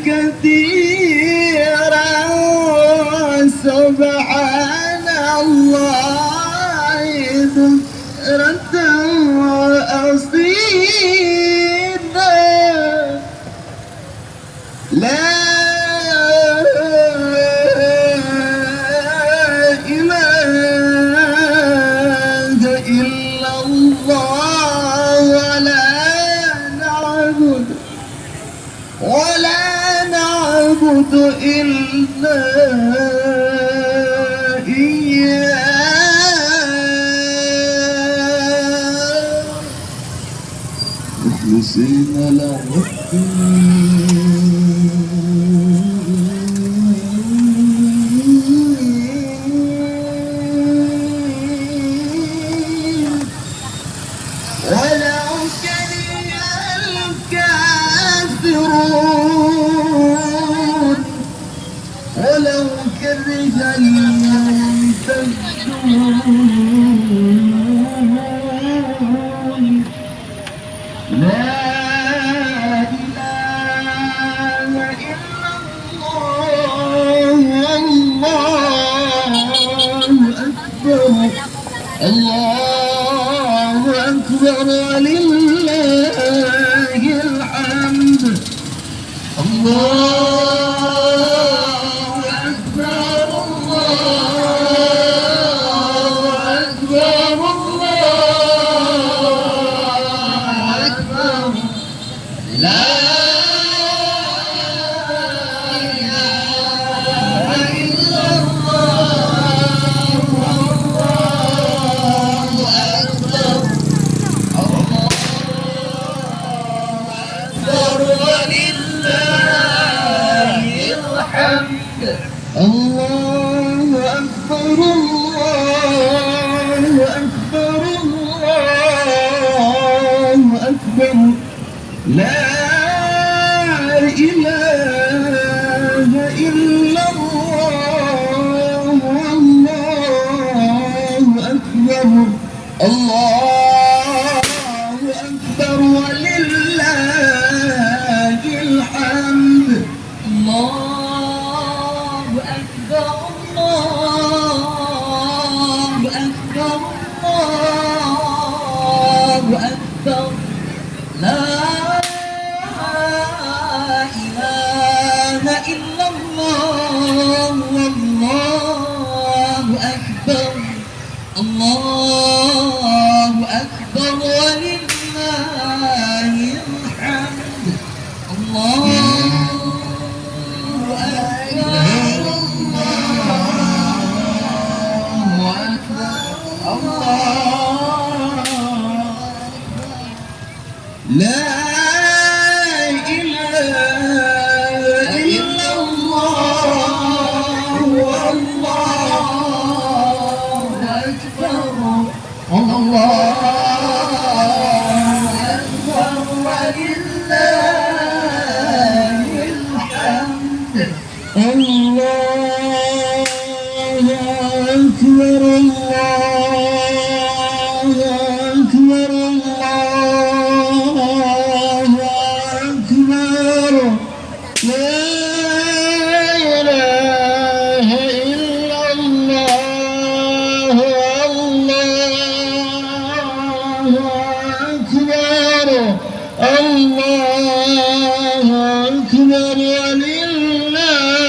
كثيرا سبحان الله بكرة وأصيلا لا إله إلا الله ولا نعبد إلا إياه مخلصين له ولو كره الكافرون ولو كره المنتهون لا إله إلا الله والله أكبر الله أكبر ولله الحمد الله أكبر الله أكبر الله أكبر لا إله إلا الله والله أكبر الله أكبر ولله الحمد الله أكبر الله أكبر الله أكبر لا إله إلا الله والله أكبر الله أكبر ولله الحمد الله أكبر الله أكبر الله أكبر لا إله إلا الله والله أكبر الله أكبر ولله الحمد الله أكبر الله أكبر الله لا إله إلا الله والله أكبر الله أكبر ولله الحمد الله أكبر الله أكبر الله أكبر لا إله إلا الله الله أكبر الله أكبر ولله